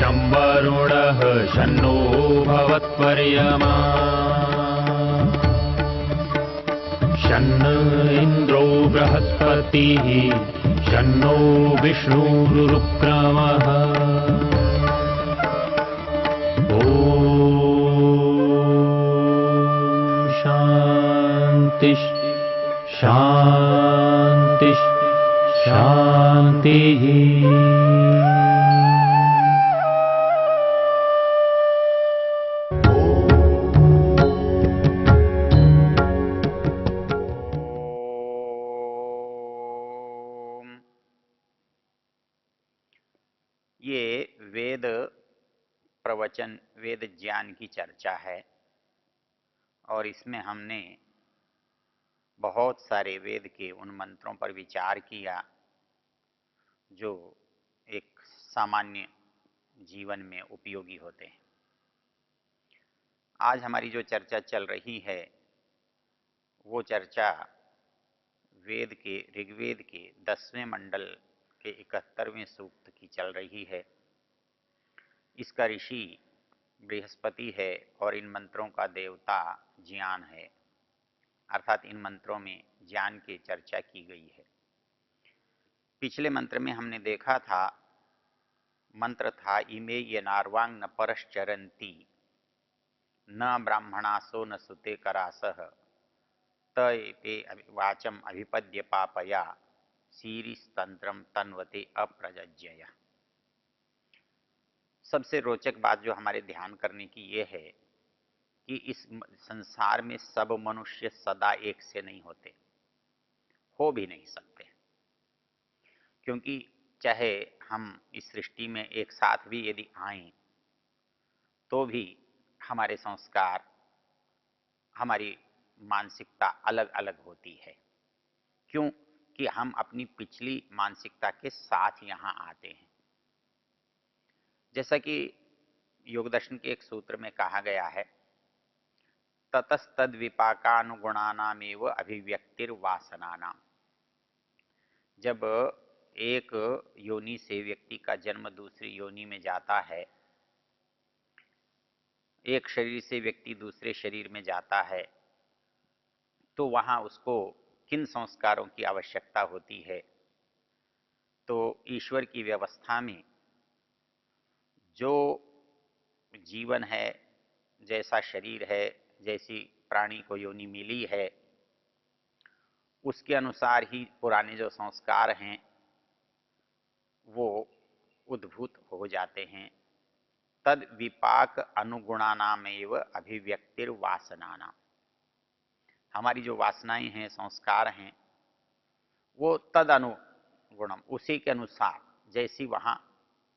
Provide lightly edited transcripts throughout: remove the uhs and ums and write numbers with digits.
शं वरुणः शन्नो भवत्पर्यमा शन्न इन्द्रो बृहस्पतिः शन्नो विष्णुरुक्रमः ॐ शान्ति शान्ति शान्तिः। ये वेद प्रवचन, वेद ज्ञान की चर्चा है और इसमें हमने बहुत सारे वेद के उन मंत्रों पर विचार किया जो एक सामान्य जीवन में उपयोगी होते हैं। आज हमारी जो चर्चा चल रही है वो चर्चा वेद के ऋग्वेद के 10वें मंडल के 71वें सूक्त की चल रही है। इसका ऋषि बृहस्पति है और इन मंत्रों का देवता ज्ञान है, अर्थात इन मंत्रों में ज्ञान की चर्चा की गई है। पिछले मंत्र में हमने देखा था, मंत्र था इमे ये नार्वांग न परश्चरंती न ब्राह्मणासो न सुते करासह ते वाचम अभिपद्य पापया सीरीस्तंत्रम तन्वते अप्रजज्यया। सबसे रोचक बात जो हमारे ध्यान करने की ये है कि इस संसार में सब मनुष्य सदा एक से नहीं होते, हो भी नहीं सकते, क्योंकि चाहे हम इस सृष्टि में एक साथ भी यदि आएं तो भी हमारे संस्कार, हमारी मानसिकता अलग अलग होती है। क्यों? कि हम अपनी पिछली मानसिकता के साथ यहाँ आते हैं। जैसा कि योग दर्शन के एक सूत्र में कहा गया है, ततस्तद विपाकानुगुणानामेव अभिव्यक्तिर्वासनानाम। जब एक योनि से व्यक्ति का जन्म दूसरी योनि में जाता है, एक शरीर से व्यक्ति दूसरे शरीर में जाता है, तो वहां उसको किन संस्कारों की आवश्यकता होती है? तो ईश्वर की व्यवस्था में जो जीवन है, जैसा शरीर है, जैसी प्राणी को योनि मिली है, उसके अनुसार ही पुराने जो संस्कार हैं वो उद्भूत हो जाते हैं। तद विपाक अनुगुणानामेव अभिव्यक्तिर्वासनानाम। हमारी जो वासनाएं हैं, संस्कार हैं, वो तद अनुगुणम, उसी के अनुसार, जैसी वहाँ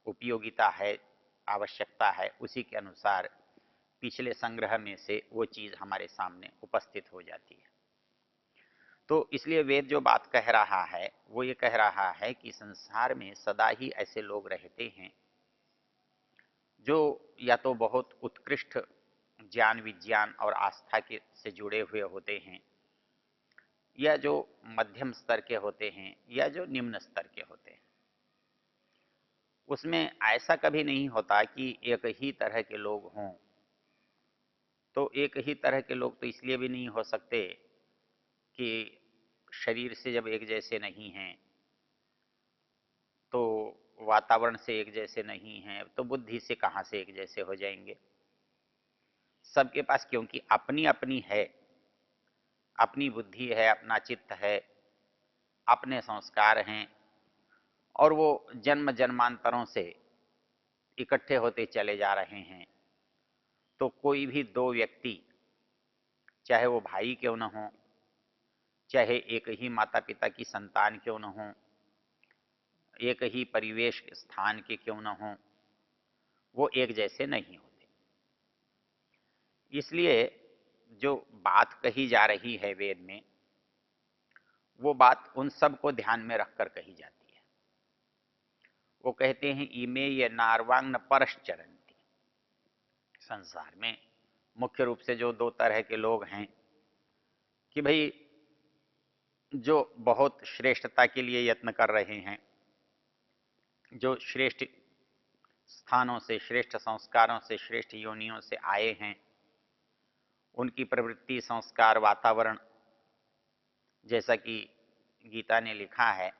उपयोगिता है, आवश्यकता है, उसी के अनुसार पिछले संग्रह में से वो चीज हमारे सामने उपस्थित हो जाती है। तो इसलिए वेद जो बात कह रहा है वो ये कह रहा है कि संसार में सदा ही ऐसे लोग रहते हैं जो या तो बहुत उत्कृष्ट ज्ञान विज्ञान और आस्था के से जुड़े हुए होते हैं, या जो मध्यम स्तर के होते हैं, या जो निम्न स्तर के होते हैं। उसमें ऐसा कभी नहीं होता कि एक ही तरह के लोग हों। तो एक ही तरह के लोग तो इसलिए भी नहीं हो सकते कि शरीर से जब एक जैसे नहीं हैं, तो वातावरण से एक जैसे नहीं हैं, तो बुद्धि से कहाँ से एक जैसे हो जाएंगे? सबके पास क्योंकि अपनी अपनी है, अपनी बुद्धि है, अपना चित्त है, अपने संस्कार हैं, और वो जन्म जन्मांतरों से इकट्ठे होते चले जा रहे हैं। तो कोई भी दो व्यक्ति, चाहे वो भाई क्यों न हो, चाहे एक ही माता पिता की संतान क्यों न हो, एक ही परिवेश स्थान के क्यों न हो, वो एक जैसे नहीं होते। इसलिए जो बात कही जा रही है वेद में, वो बात उन सब को ध्यान में रखकर कही जाती है। वो कहते हैं इमे ये नार्वांग न परश्चरंती। संसार में मुख्य रूप से जो दो तरह के लोग हैं कि भाई जो बहुत श्रेष्ठता के लिए यत्न कर रहे हैं, जो श्रेष्ठ स्थानों से, श्रेष्ठ संस्कारों से, श्रेष्ठ योनियों से आए हैं, उनकी प्रवृत्ति, संस्कार, वातावरण, जैसा कि गीता ने लिखा है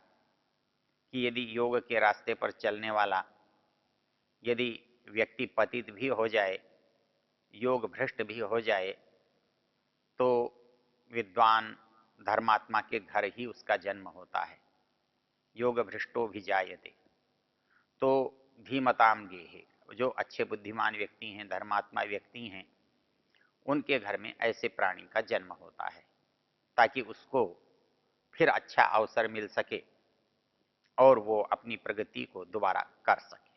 कि यदि योग के रास्ते पर चलने वाला यदि व्यक्ति पतित भी हो जाए, योग भ्रष्ट भी हो जाए, तो विद्वान धर्मात्मा के घर ही उसका जन्म होता है। योग भ्रष्टो भी जायते। तो धीमताम गेहे, जो अच्छे बुद्धिमान व्यक्ति हैं, धर्मात्मा व्यक्ति हैं, उनके घर में ऐसे प्राणी का जन्म होता है ताकि उसको फिर अच्छा अवसर मिल सके और वो अपनी प्रगति को दोबारा कर सके।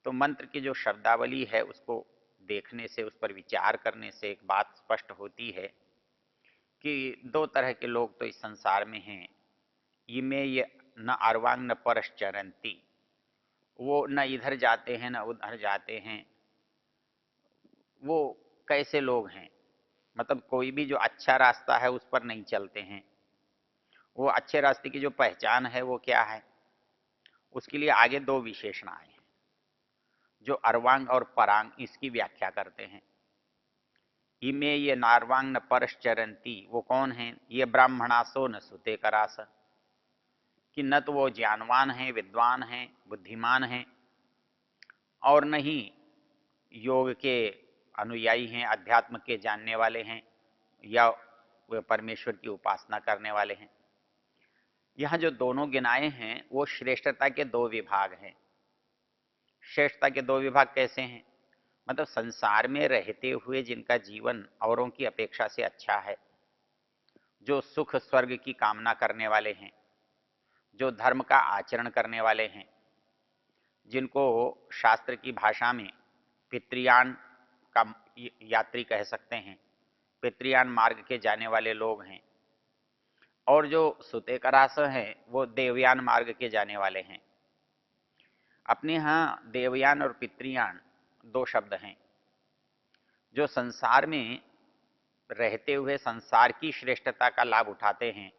तो मंत्र की जो शब्दावली है उसको देखने से, उस पर विचार करने से एक बात स्पष्ट होती है कि दो तरह के लोग तो इस संसार में हैं। इमे ये न अर्वांग न परश्चरंती, वो न इधर जाते हैं न उधर जाते हैं। वो कैसे लोग हैं? मतलब कोई भी जो अच्छा रास्ता है उस पर नहीं चलते हैं। वो अच्छे रास्ते की जो पहचान है वो क्या है? उसके लिए आगे दो विशेषणाएं हैं जो अर्वांग और परांग इसकी व्याख्या करते हैं। इमे ये नार्वांग न परश्चरंती, वो कौन है? ये ब्राह्मणासो न सुते करास, कि न तो वो ज्ञानवान हैं, विद्वान हैं, बुद्धिमान हैं, और न ही योग के अनुयायी हैं, अध्यात्म के जानने वाले हैं, या वे परमेश्वर की उपासना करने वाले हैं। यहाँ जो दोनों गिनाए हैं वो श्रेष्ठता के दो विभाग हैं। श्रेष्ठता के दो विभाग कैसे हैं? मतलब संसार में रहते हुए जिनका जीवन औरों की अपेक्षा से अच्छा है, जो सुख स्वर्ग की कामना करने वाले हैं, जो धर्म का आचरण करने वाले हैं, जिनको शास्त्र की भाषा में पितृयान का यात्री कह सकते हैं, पितृयान मार्ग के जाने वाले लोग हैं, और जो सुते करास हैं वो देवयान मार्ग के जाने वाले हैं। अपने यहाँ देवयान और पितृयान दो शब्द हैं। जो संसार में रहते हुए संसार की श्रेष्ठता का लाभ उठाते हैं,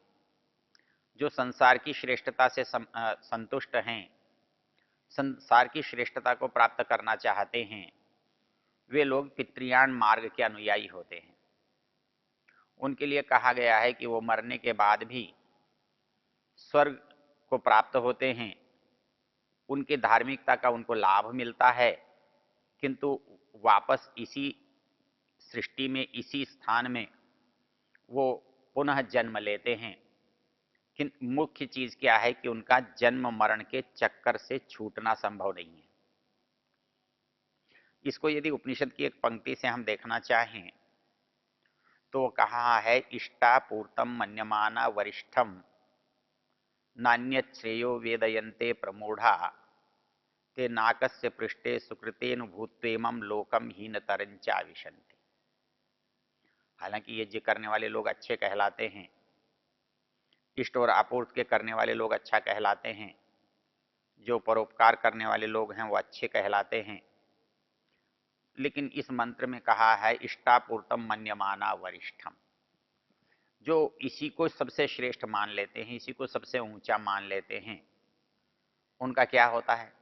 जो संसार की श्रेष्ठता से संतुष्ट हैं, संसार की श्रेष्ठता को प्राप्त करना चाहते हैं, वे लोग पितृयान मार्ग के अनुयायी होते हैं। उनके लिए कहा गया है कि वो मरने के बाद भी स्वर्ग को प्राप्त होते हैं, उनकी धार्मिकता का उनको लाभ मिलता है, किंतु वापस इसी सृष्टि में, इसी स्थान में वो पुनः जन्म लेते हैं। किंतु मुख्य चीज क्या है कि उनका जन्म मरण के चक्कर से छूटना संभव नहीं है। इसको यदि उपनिषद की एक पंक्ति से हम देखना चाहें तो कहा है, इष्टापूर्तम मन्यमाना वरिष्ठम नान्यत श्रेयो वेदयन्ते प्रमूढ़ा ते नाकस्य पृष्ठे सुकृतेन भूत्वेमं लोकम हीन तरंचा विशन्ति। हालांकि यज्ञ करने वाले लोग अच्छे कहलाते हैं, इष्ट और आपूर्त के करने वाले लोग अच्छा कहलाते हैं, जो परोपकार करने वाले लोग हैं वो अच्छे कहलाते हैं, लेकिन इस मंत्र में कहा है इष्टापूर्तम मन्यमाना वरिष्ठम। जो इसी को सबसे श्रेष्ठ मान लेते हैं, इसी को सबसे ऊंचा मान लेते हैं, उनका क्या होता है?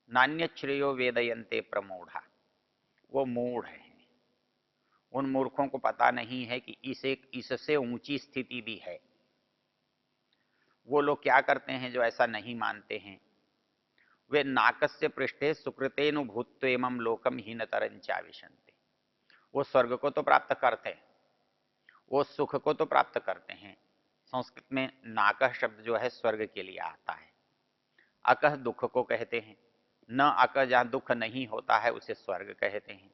नान्य श्रेयो वेदयन्ते प्रमूढ़ा, वो मूढ़ है। उन मूर्खों को पता नहीं है कि इससे ऊंची स्थिति भी है। वो लोग क्या करते हैं जो ऐसा नहीं मानते हैं? वे नाकस्य पृष्ठे सुकृतेनु भूत्वेमं लोकम हीन तरंचा विशन्ति। वो स्वर्ग को तो प्राप्त करते हैं, वो सुख को तो प्राप्त करते हैं। संस्कृत में नाकह शब्द जो है स्वर्ग के लिए आता है। अकह दुख को कहते हैं। न अकह, जहां दुख नहीं होता है उसे स्वर्ग कहते हैं।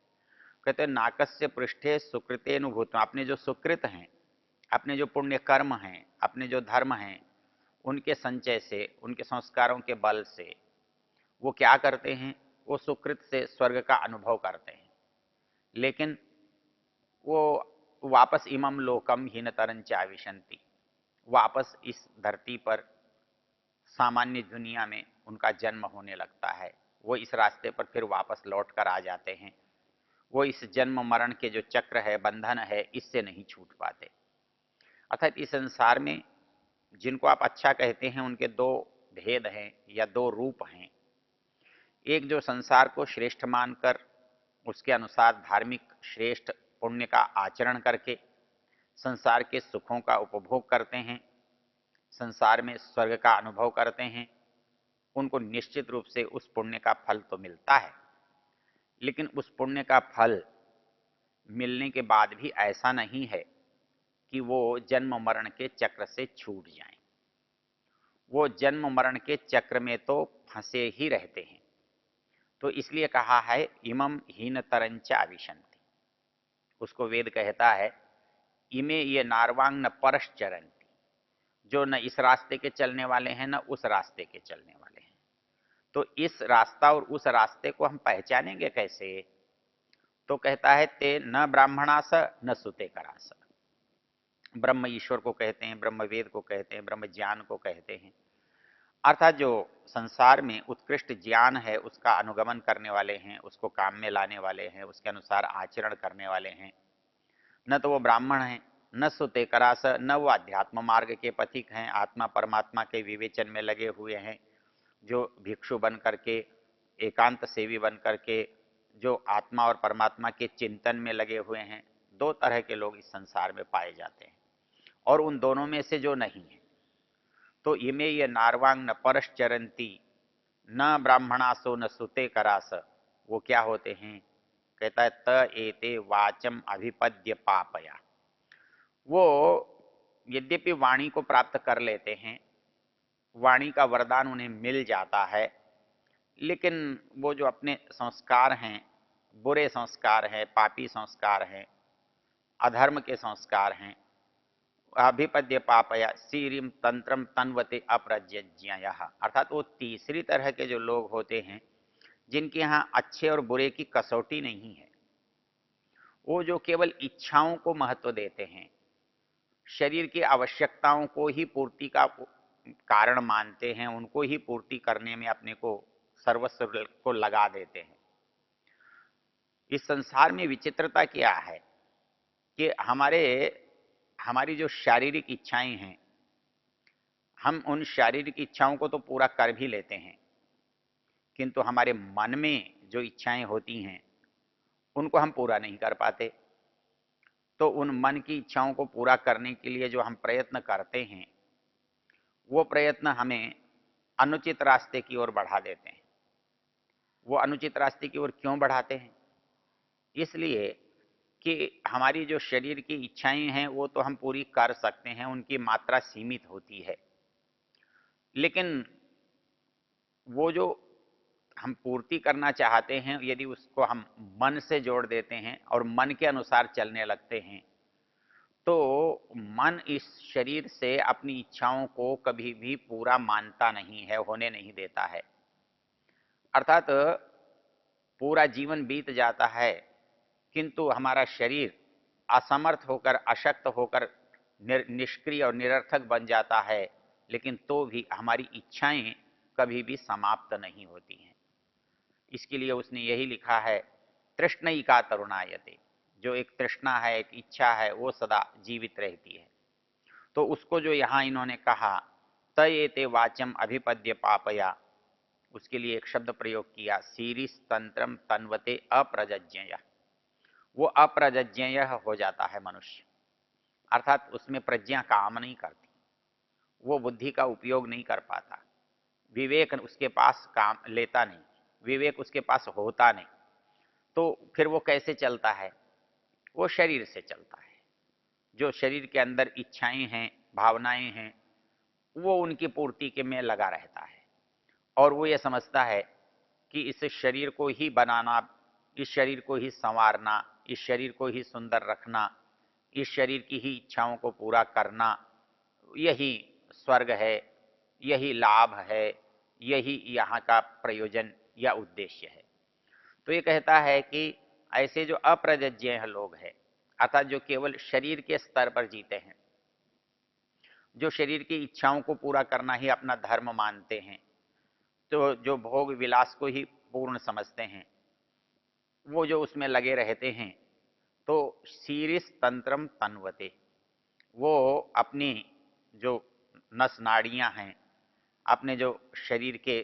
कहते हैं नाकस्य पृष्ठे सुकृतेनुभूत, अपने जो सुकृत हैं, अपने जो पुण्य कर्म हैं, अपने जो धर्म हैं, उनके संचय से, उनके संस्कारों के बल से वो क्या करते हैं? वो सुकृत से स्वर्ग का अनुभव करते हैं, लेकिन वो वापस इमम लोकम हीन तरंचा विशन्ति, वापस इस धरती पर सामान्य दुनिया में उनका जन्म होने लगता है। वो इस रास्ते पर फिर वापस लौट कर आ जाते हैं। वो इस जन्म मरण के जो चक्र है, बंधन है, इससे नहीं छूट पाते। अर्थात इस संसार में जिनको आप अच्छा कहते हैं उनके दो भेद हैं या दो रूप हैं। एक जो संसार को श्रेष्ठ मानकर उसके अनुसार धार्मिक श्रेष्ठ पुण्य का आचरण करके संसार के सुखों का उपभोग करते हैं, संसार में स्वर्ग का अनुभव करते हैं, उनको निश्चित रूप से उस पुण्य का फल तो मिलता है। लेकिन उस पुण्य का फल मिलने के बाद भी ऐसा नहीं है कि वो जन्म मरण के चक्र से छूट जाएं। वो जन्म मरण के चक्र में तो फंसे ही रहते हैं। तो इसलिए कहा है इमम हीन तरंच अविशंति। उसको वेद कहता है इमे ये नारवांग न परश्चरंती, जो न इस रास्ते के चलने वाले हैं न उस रास्ते के चलने वाले हैं। तो इस रास्ता और उस रास्ते को हम पहचानेंगे कैसे? तो कहता है ते न ब्राह्मणास न सुते करास। ब्रह्म ईश्वर को कहते हैं, ब्रह्म वेद को कहते हैं, ब्रह्म ज्ञान को कहते हैं। अर्थात जो संसार में उत्कृष्ट ज्ञान है उसका अनुगमन करने वाले हैं, उसको काम में लाने वाले हैं, उसके अनुसार आचरण करने वाले हैं, न तो वो ब्राह्मण हैं, न सुते करास, न वो अध्यात्म मार्ग के पथिक हैं, आत्मा परमात्मा के विवेचन में लगे हुए हैं, जो भिक्षु बन करके एकांत सेवी बन करके जो आत्मा और परमात्मा के चिंतन में लगे हुए हैं। दो तरह के लोग इस संसार में पाए जाते हैं, और उन दोनों में से जो नहीं है तो इमे ये नारवांग न परश्चरंती न ब्राह्मणासो न सुते करास, वो क्या होते हैं? कहता है त एते वाचम अभिपद्य पापया। वो यद्यपि वाणी को प्राप्त कर लेते हैं, वाणी का वरदान उन्हें मिल जाता है, लेकिन वो जो अपने संस्कार हैं, बुरे संस्कार हैं, पापी संस्कार हैं, अधर्म के संस्कार हैं, अभिपद्य पापया सीरिम तंत्रम तन्वते अप्रज्ञय। अर्थात वो तीसरी तरह के जो लोग होते हैं जिनके यहाँ अच्छे और बुरे की कसौटी नहीं है, वो जो केवल इच्छाओं को महत्व देते हैं, शरीर की आवश्यकताओं को ही पूर्ति का कारण मानते हैं, उनको ही पूर्ति करने में अपने को सर्वस्व को लगा देते हैं। इस संसार में विचित्रता क्या है कि हमारी जो शारीरिक इच्छाएं हैं, हम उन शारीरिक इच्छाओं को तो पूरा कर भी लेते हैं, किंतु हमारे मन में जो इच्छाएं होती हैं उनको हम पूरा नहीं कर पाते। तो उन मन की इच्छाओं को पूरा करने के लिए जो हम प्रयत्न करते हैं, वो प्रयत्न हमें अनुचित रास्ते की ओर बढ़ा देते हैं। वो अनुचित रास्ते की ओर क्यों बढ़ाते हैं? इसलिए कि हमारी जो शरीर की इच्छाएं हैं वो तो हम पूरी कर सकते हैं, उनकी मात्रा सीमित होती है, लेकिन वो जो हम पूर्ति करना चाहते हैं यदि उसको हम मन से जोड़ देते हैं और मन के अनुसार चलने लगते हैं, तो मन इस शरीर से अपनी इच्छाओं को कभी भी पूरा मानता नहीं है, होने नहीं देता है। अर्थात पूरा जीवन बीत जाता है किंतु हमारा शरीर असमर्थ होकर, अशक्त होकर निष्क्रिय और निरर्थक बन जाता है, लेकिन तो भी हमारी इच्छाएं कभी भी समाप्त नहीं होती हैं। इसके लिए उसने यही लिखा है तृष्णैका तरुणायते, जो एक तृष्णा है, एक इच्छा है, वो सदा जीवित रहती है। तो उसको जो यहाँ इन्होंने कहा तयेते वाचम अभिपद्य पापया, उसके लिए एक शब्द प्रयोग किया सीरिस तंत्रम तन्वते अप्रजज्ञय। वो अप्रजज्ञेय हो जाता है मनुष्य, अर्थात उसमें प्रज्ञा काम नहीं करती, वो बुद्धि का उपयोग नहीं कर पाता, विवेक उसके पास काम लेता नहीं, विवेक उसके पास होता नहीं। तो फिर वो कैसे चलता है? वो शरीर से चलता है। जो शरीर के अंदर इच्छाएं हैं, भावनाएं हैं, वो उनकी पूर्ति के में लगा रहता है, और वो ये समझता है कि इस शरीर को ही बनाना, इस शरीर को ही संवारना, इस शरीर को ही सुंदर रखना, इस शरीर की ही इच्छाओं को पूरा करना, यही स्वर्ग है, यही लाभ है, यही यहाँ का प्रयोजन या उद्देश्य है। तो ये कहता है कि ऐसे जो अप्रजज्ञ लोग हैं, अर्थात जो केवल शरीर के स्तर पर जीते हैं, जो शरीर की इच्छाओं को पूरा करना ही अपना धर्म मानते हैं, तो जो भोग विलास को ही पूर्ण समझते हैं, वो जो उसमें लगे रहते हैं, तो शीरिस तंत्रम तन्वते, वो अपनी जो नस नाड़ियां हैं, अपने जो शरीर के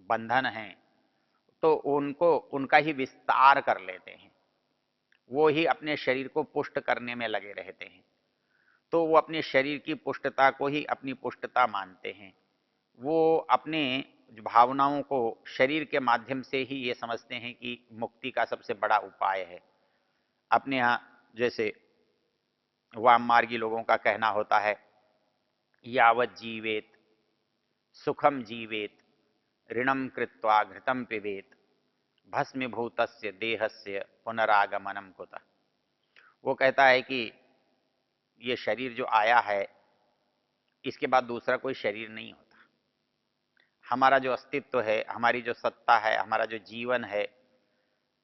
बंधन हैं, तो उनको उनका ही विस्तार कर लेते हैं, वो ही अपने शरीर को पुष्ट करने में लगे रहते हैं। तो वो अपने शरीर की पुष्टता को ही अपनी पुष्टता मानते हैं। वो अपने भावनाओं को शरीर के माध्यम से ही ये समझते हैं कि मुक्ति का सबसे बड़ा उपाय है। अपने यहाँ जैसे वाम मार्गी लोगों का कहना होता है, यावत जीवेत सुखम जीवेत ऋणम कृत्वा घृतम पिबेत भस्मीभूतस्य देहस्य पुनरागमनम कुतः। वो कहता है कि ये शरीर जो आया है, इसके बाद दूसरा कोई शरीर नहीं होता। हमारा जो अस्तित्व है, हमारी जो सत्ता है, हमारा जो जीवन है,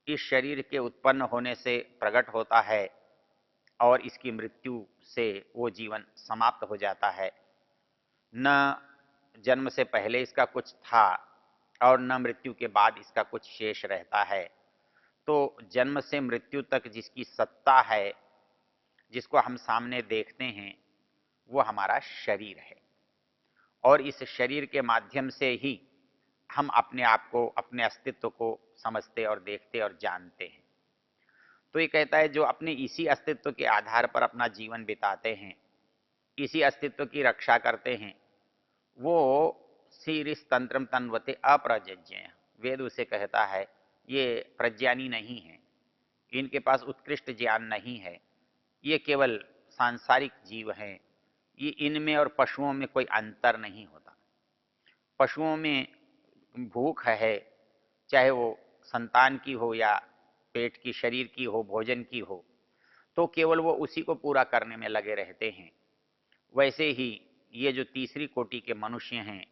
इस शरीर के उत्पन्न होने से प्रकट होता है और इसकी मृत्यु से वो जीवन समाप्त हो जाता है। न जन्म से पहले इसका कुछ था और न मृत्यु के बाद इसका कुछ शेष रहता है। तो जन्म से मृत्यु तक जिसकी सत्ता है, जिसको हम सामने देखते हैं, वो हमारा शरीर है। और इस शरीर के माध्यम से ही हम अपने आप को, अपने अस्तित्व को समझते और देखते और जानते हैं। तो ये कहता है जो अपने इसी अस्तित्व के आधार पर अपना जीवन बिताते हैं, इसी अस्तित्व की रक्षा करते हैं, वो सीरिस तंत्रम तन्वते अप्रजज्ञ। वेद उसे कहता है ये प्रज्ञानी नहीं है, इनके पास उत्कृष्ट ज्ञान नहीं है, ये केवल सांसारिक जीव हैं। ये इनमें और पशुओं में कोई अंतर नहीं होता। पशुओं में भूख है, चाहे वो संतान की हो या पेट की, शरीर की हो, भोजन की हो, तो केवल वो उसी को पूरा करने में लगे रहते हैं। वैसे ही ये जो तीसरी कोटि के मनुष्य हैं,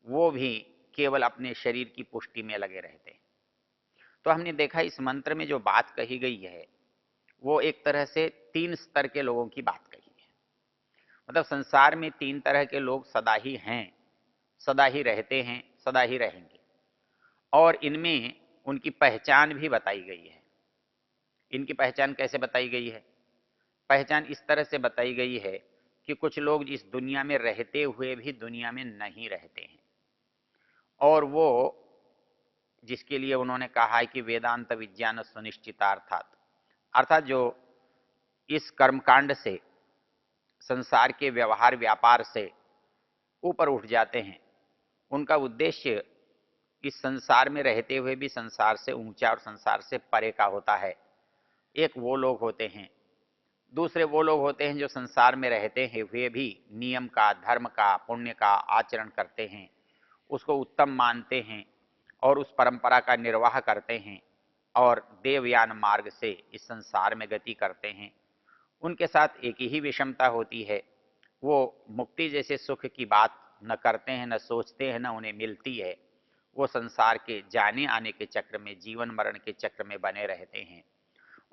वो भी केवल अपने शरीर की पुष्टि में लगे रहते हैं। तो हमने देखा इस मंत्र में जो बात कही गई है, वो एक तरह से 3 स्तर के लोगों की बात कही है। मतलब संसार में 3 तरह के लोग सदा ही हैं, सदा ही रहते हैं, सदा ही रहेंगे। और इनमें उनकी पहचान भी बताई गई है। इनकी पहचान कैसे बताई गई है? पहचान इस तरह से बताई गई है कि कुछ लोग इस दुनिया में रहते हुए भी दुनिया में नहीं रहते हैं, और वो जिसके लिए उन्होंने कहा है कि वेदांत विज्ञान सुनिश्चितार्थात, अर्थात जो इस कर्मकांड से, संसार के व्यवहार व्यापार से ऊपर उठ जाते हैं, उनका उद्देश्य इस संसार में रहते हुए भी संसार से ऊंचा और संसार से परे का होता है। एक वो लोग होते हैं। दूसरे वो लोग होते हैं जो संसार में रहते हैं हुए भी नियम का, धर्म का, पुण्य का आचरण करते हैं, उसको उत्तम मानते हैं और उस परंपरा का निर्वाह करते हैं और देवयान मार्ग से इस संसार में गति करते हैं। उनके साथ एक ही विषमता होती है, वो मुक्ति जैसे सुख की बात न करते हैं, न सोचते हैं, न उन्हें मिलती है। वो संसार के जाने आने के चक्र में, जीवन मरण के चक्र में बने रहते हैं।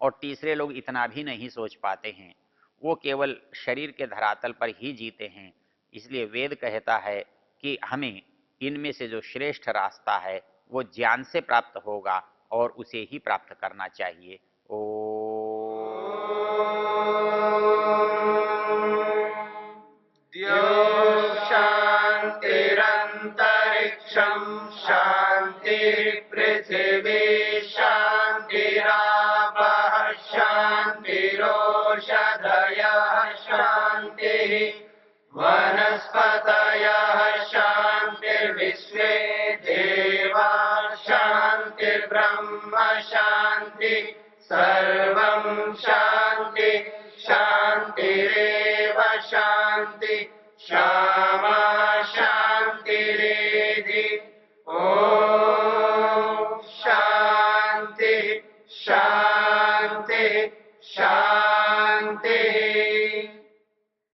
और तीसरे लोग इतना भी नहीं सोच पाते हैं, वो केवल शरीर के धरातल पर ही जीते हैं। इसलिए वेद कहता है कि हमें इनमें से जो श्रेष्ठ रास्ता है वो ज्ञान से प्राप्त होगा और उसे ही प्राप्त करना चाहिए। ओ शांतिरंतरिक्षम शांति पृथिवी शांतिरापः शांतिरोषधयः शांति वनस्पतयः शांतिर्विश्वे देवा शांतिर्ब्रह्म शांति सर्वं शांति शांतिरेव शांति क्षमा शांतिरेधि। ओम शांति शांति शांति।